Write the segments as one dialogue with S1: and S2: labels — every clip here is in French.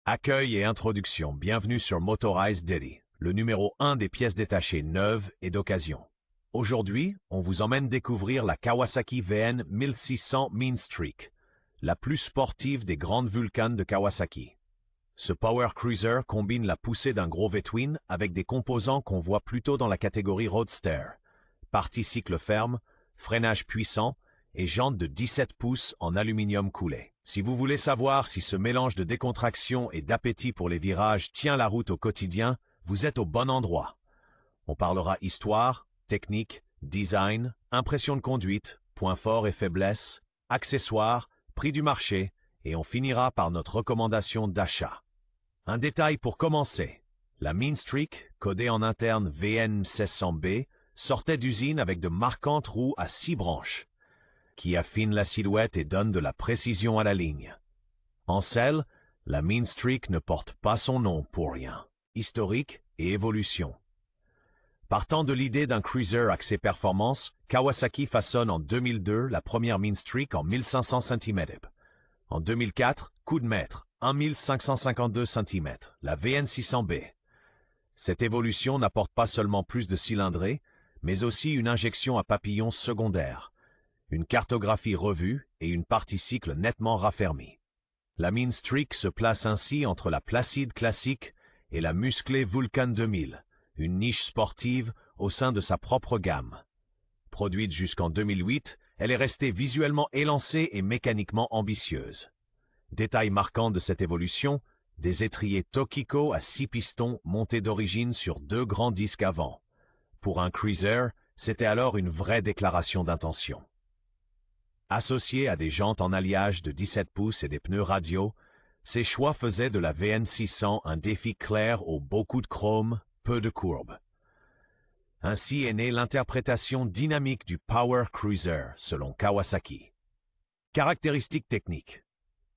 S1: Accueil et introduction, bienvenue sur Motorize Daily, le numéro 1 des pièces détachées neuves et d'occasion. Aujourd'hui, on vous emmène découvrir la Kawasaki VN 1600 Mean Streak, la plus sportive des grandes Vulcan de Kawasaki. Ce Power Cruiser combine la poussée d'un gros V-twin avec des composants qu'on voit plutôt dans la catégorie Roadster, partie cycle ferme, freinage puissant et jantes de 17 pouces en aluminium coulé. Si vous voulez savoir si ce mélange de décontraction et d'appétit pour les virages tient la route au quotidien, vous êtes au bon endroit. On parlera histoire, technique, design, impression de conduite, points forts et faiblesses, accessoires, prix du marché, et on finira par notre recommandation d'achat. Un détail pour commencer. La Mean Streak, codée en interne VN 1600B, sortait d'usine avec de marquantes roues à 6 branches, qui affinent la silhouette et donnent de la précision à la ligne. En selle, la Mean Streak ne porte pas son nom pour rien. Historique et évolution. Partant de l'idée d'un cruiser axé performance, Kawasaki façonne en 2002 la première Mean Streak en 1500 cm. En 2004, coup de maître, 1552 cm, la VN 600B. Cette évolution n'apporte pas seulement plus de cylindrée, mais aussi une injection à papillon secondaire, une cartographie revue et une partie cycle nettement raffermie. La Mean Streak se place ainsi entre la Placid classique et la musclée Vulcan 2000, une niche sportive au sein de sa propre gamme. Produite jusqu'en 2008, elle est restée visuellement élancée et mécaniquement ambitieuse. Détail marquant de cette évolution, des étriers Tokiko à 6 pistons montés d'origine sur 2 grands disques avant. Pour un cruiser, c'était alors une vraie déclaration d'intention. Associé à des jantes en alliage de 17 pouces et des pneus radiaux, ces choix faisaient de la VN 600 un défi clair aux beaucoup de chrome, peu de courbes. Ainsi est née l'interprétation dynamique du Power Cruiser selon Kawasaki. Caractéristiques techniques.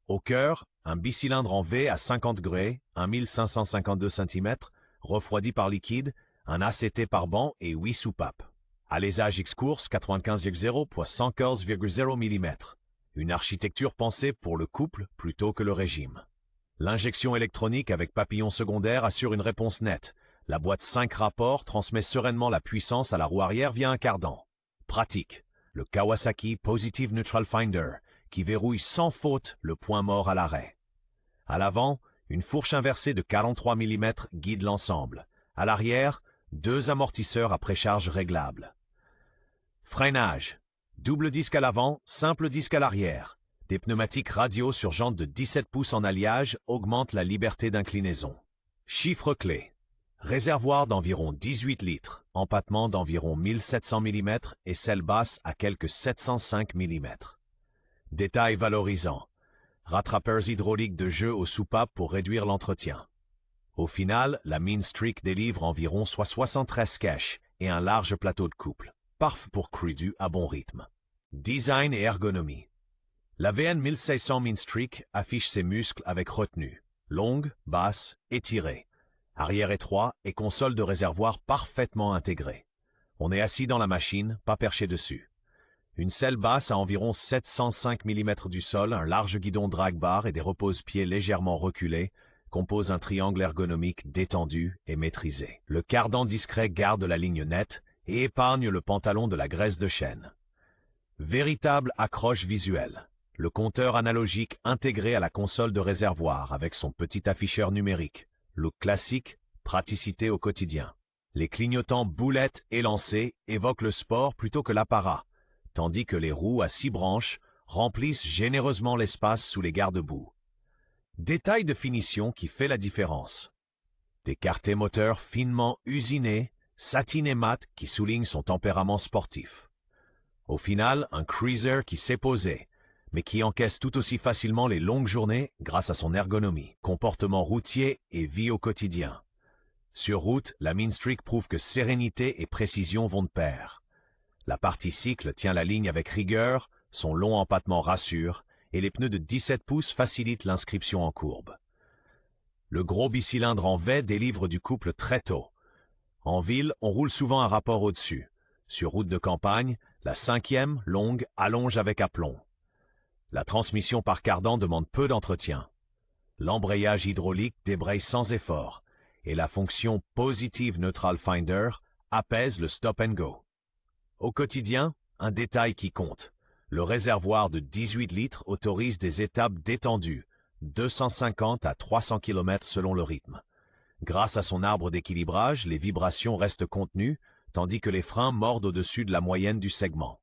S1: Au cœur, un bicylindre en V à 50 degrés, 1552 cm, refroidi par liquide, un ACT par banc et 8 soupapes. Alésage X-Course 95,0 × 115,0 mm. Une architecture pensée pour le couple plutôt que le régime. L'injection électronique avec papillon secondaire assure une réponse nette. La boîte 5 rapports transmet sereinement la puissance à la roue arrière via un cardan. Pratique. Le Kawasaki Positive Neutral Finder, qui verrouille sans faute le point mort à l'arrêt. À l'avant, une fourche inversée de 43 mm guide l'ensemble. À l'arrière, 2 amortisseurs à précharge réglables. Freinage. Double disque à l'avant, simple disque à l'arrière. Des pneumatiques radiaux sur jantes de 17 pouces en alliage augmentent la liberté d'inclinaison. Chiffres clés. Réservoir d'environ 18 litres, empattement d'environ 1700 mm et selle basse à quelques 705 mm. Détails valorisants. Rattrapeurs hydrauliques de jeu aux soupapes pour réduire l'entretien. Au final, la Mean Streak délivre environ 73 caches et un large plateau de couple. Parfait pour crudu à bon rythme. Design et ergonomie. La VN 1600 Mean Streak affiche ses muscles avec retenue. Longue, basse, étirée. Arrière étroit et console de réservoir parfaitement intégrée. On est assis dans la machine, pas perché dessus. Une selle basse à environ 705 mm du sol, un large guidon drag bar et des repose-pieds légèrement reculés composent un triangle ergonomique détendu et maîtrisé. Le cardan discret garde la ligne nette et épargne le pantalon de la graisse de chêne. Véritable accroche visuelle. Le compteur analogique intégré à la console de réservoir avec son petit afficheur numérique. Look classique, praticité au quotidien. Les clignotants boulettes élancés évoquent le sport plutôt que l'apparat, tandis que les roues à 6 branches remplissent généreusement l'espace sous les garde-boue. Détail de finition qui fait la différence. Des quartés moteurs finement usinés, satinés mat qui soulignent son tempérament sportif. Au final, un cruiser qui sait poser, mais qui encaisse tout aussi facilement les longues journées grâce à son ergonomie, comportement routier et vie au quotidien. Sur route, la Mean Streak prouve que sérénité et précision vont de pair. La partie cycle tient la ligne avec rigueur, son long empattement rassure, et les pneus de 17 pouces facilitent l'inscription en courbe. Le gros bicylindre en V délivre du couple très tôt. En ville, on roule souvent un rapport au-dessus. Sur route de campagne, la 5e, longue, allonge avec aplomb. La transmission par cardan demande peu d'entretien. L'embrayage hydraulique débraye sans effort et la fonction Positive Neutral Finder apaise le stop and go. Au quotidien, un détail qui compte. Le réservoir de 18 litres autorise des étapes détendues, 250 à 300 km selon le rythme. Grâce à son arbre d'équilibrage, les vibrations restent contenues, tandis que les freins mordent au-dessus de la moyenne du segment.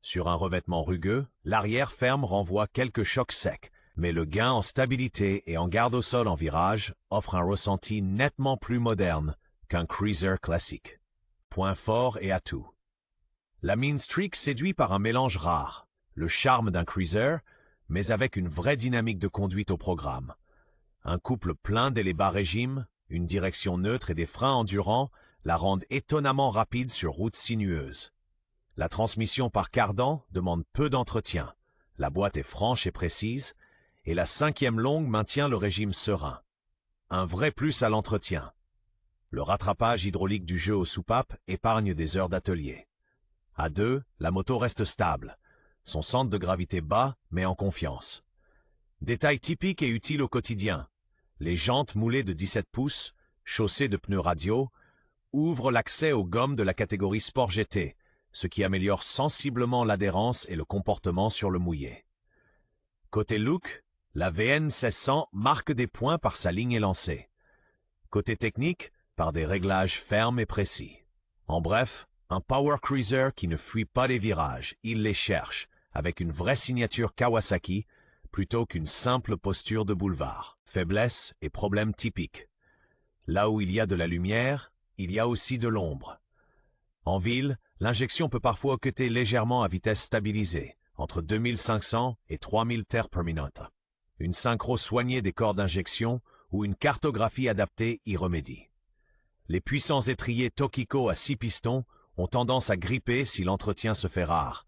S1: Sur un revêtement rugueux, l'arrière ferme renvoie quelques chocs secs, mais le gain en stabilité et en garde au sol en virage offre un ressenti nettement plus moderne qu'un cruiser classique. Points forts et atouts. La Mean Streak séduit par un mélange rare, le charme d'un cruiser, mais avec une vraie dynamique de conduite au programme. Un couple plein dès les bas régimes, une direction neutre et des freins endurants la rendent étonnamment rapide sur routes sinueuses. La transmission par cardan demande peu d'entretien, la boîte est franche et précise, et la 5e longue maintient le régime serein. Un vrai plus à l'entretien. Le rattrapage hydraulique du jeu aux soupapes épargne des heures d'atelier. À 2, la moto reste stable. Son centre de gravité bas, mais en confiance. Détail typique et utile au quotidien. Les jantes moulées de 17 pouces, chaussées de pneus radiaux, ouvrent l'accès aux gommes de la catégorie Sport GT, ce qui améliore sensiblement l'adhérence et le comportement sur le mouillé. Côté look, la VN 1600 marque des points par sa ligne élancée. Côté technique, par des réglages fermes et précis. En bref, un power cruiser qui ne fuit pas les virages, il les cherche, avec une vraie signature Kawasaki, plutôt qu'une simple posture de boulevard. Faiblesses et problèmes typiques. Là où il y a de la lumière, il y a aussi de l'ombre. En ville, l'injection peut parfois hoqueter légèrement à vitesse stabilisée, entre 2500 et 3000 terres per minute. Une synchro soignée des corps d'injection ou une cartographie adaptée y remédie. Les puissants étriers Tokiko à 6 pistons ont tendance à gripper si l'entretien se fait rare.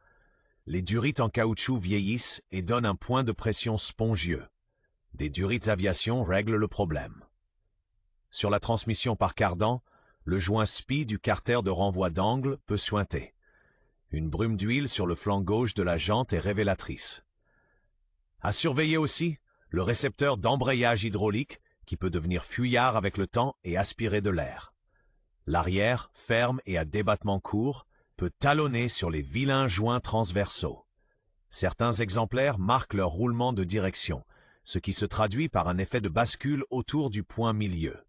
S1: Les durites en caoutchouc vieillissent et donnent un point de pression spongieux. Des durites aviation règlent le problème. Sur la transmission par cardan, le joint SPI du carter de renvoi d'angle peut suinter. Une brume d'huile sur le flanc gauche de la jante est révélatrice. À surveiller aussi, le récepteur d'embrayage hydraulique qui peut devenir fuyard avec le temps et aspirer de l'air. L'arrière, ferme et à débattement court, peut talonner sur les vilains joints transversaux. Certains exemplaires marquent leur roulement de direction, ce qui se traduit par un effet de bascule autour du point milieu.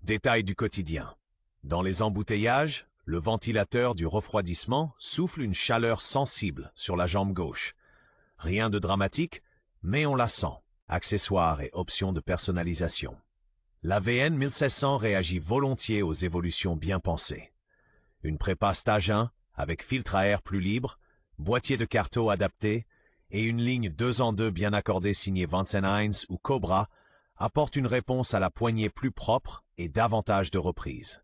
S1: Détail du quotidien. Dans les embouteillages, le ventilateur du refroidissement souffle une chaleur sensible sur la jambe gauche. Rien de dramatique, mais on la sent. Accessoires et options de personnalisation. La VN 1600 réagit volontiers aux évolutions bien pensées. Une prépa stage 1 avec filtre à air plus libre, boîtier de carto adapté et une ligne 2 en 2 bien accordée signée Vansen Hines ou Cobra apporte une réponse à la poignée plus propre et davantage de reprises.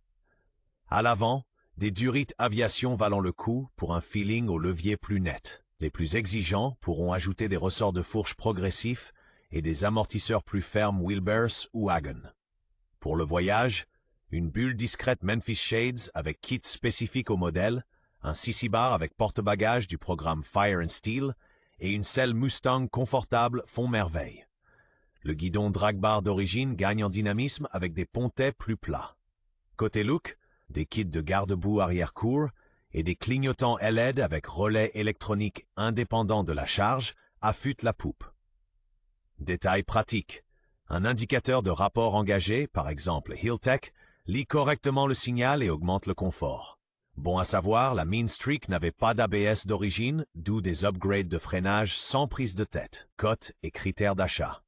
S1: À l'avant, des durites aviation valent le coup pour un feeling au levier plus net. Les plus exigeants pourront ajouter des ressorts de fourche progressifs et des amortisseurs plus fermes Wilbers ou Hagen. Pour le voyage, une bulle discrète Memphis Shades avec kit spécifique au modèle, un CC-bar avec porte-bagages du programme Fire and Steel et une selle Mustang confortable font merveille. Le guidon drag bar d'origine gagne en dynamisme avec des pontets plus plats. Côté look, des kits de garde-boue arrière-cour et des clignotants LED avec relais électronique indépendant de la charge affûtent la poupe. Détail pratique. Un indicateur de rapport engagé, par exemple Hilltech, lit correctement le signal et augmente le confort. Bon à savoir, la Mean Streak n'avait pas d'ABS d'origine, d'où des upgrades de freinage sans prise de tête, cote et critères d'achat.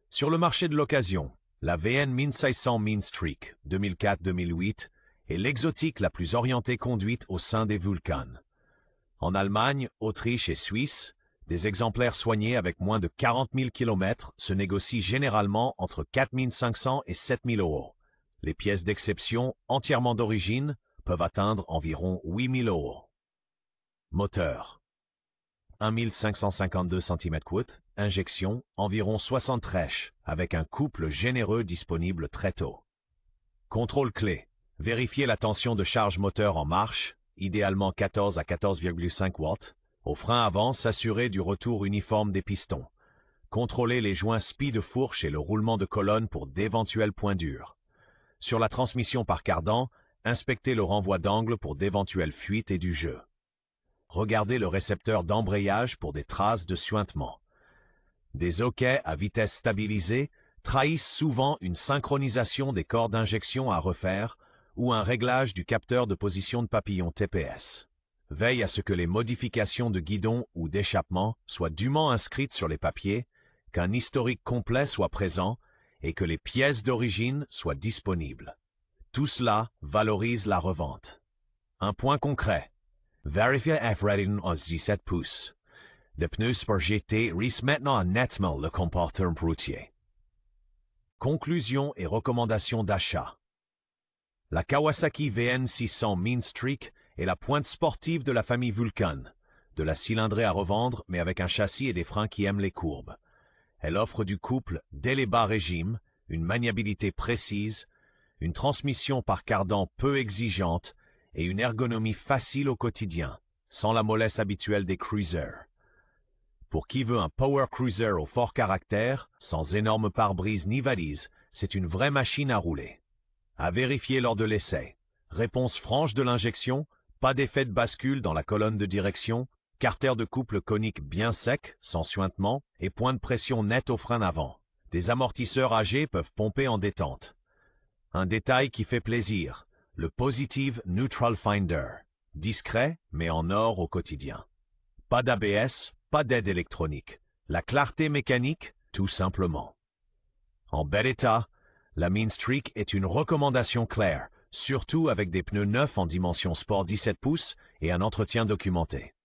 S1: Sur le marché de l'occasion, la VN 1600 Mean Streak 2004-2008 est l'exotique la plus orientée conduite au sein des Vulcan. En Allemagne, Autriche et Suisse, des exemplaires soignés avec moins de 40 000 km se négocient généralement entre 4 500 et 7 000 €. Les pièces d'exception, entièrement d'origine, peuvent atteindre environ 8 000 €. Moteur. 1552 cm3, injection, environ 60 rèches, avec un couple généreux disponible très tôt. Contrôle clé. Vérifier la tension de charge moteur en marche, idéalement 14 à 14,5 watts. Au frein avant, s'assurer du retour uniforme des pistons. Contrôlez les joints spi de fourche et le roulement de colonne pour d'éventuels points durs. Sur la transmission par cardan, inspectez le renvoi d'angle pour d'éventuelles fuites et du jeu. Regardez le récepteur d'embrayage pour des traces de suintement. Des hoquets à vitesse stabilisée trahissent souvent une synchronisation des corps d'injection à refaire ou un réglage du capteur de position de papillon TPS. Veille à ce que les modifications de guidon ou d'échappement soient dûment inscrites sur les papiers, qu'un historique complet soit présent et que les pièces d'origine soient disponibles. Tout cela valorise la revente. Un point concret. Vérifiez F-rating aux 17 pouces. Les pneus Sport GT risquent maintenant nettement le comportement routier. Conclusion et recommandations d'achat. La Kawasaki VN600 Mean Streak est la pointe sportive de la famille Vulcan, de la cylindrée à revendre mais avec un châssis et des freins qui aiment les courbes. Elle offre du couple dès les bas régimes, une maniabilité précise, une transmission par cardan peu exigeante et une ergonomie facile au quotidien, sans la mollesse habituelle des cruisers. Pour qui veut un power cruiser au fort caractère, sans énorme pare-brise ni valise, c'est une vraie machine à rouler. À vérifier lors de l'essai. Réponse franche de l'injection, pas d'effet de bascule dans la colonne de direction, carter de couple conique bien sec, sans suintement, et point de pression net au frein avant. Des amortisseurs âgés peuvent pomper en détente. Un détail qui fait plaisir, le Positive Neutral Finder. Discret, mais en or au quotidien. Pas d'ABS, pas d'aide électronique. La clarté mécanique, tout simplement. En bel état, la Mean Streak est une recommandation claire, surtout avec des pneus neufs en dimension sport 17 pouces et un entretien documenté.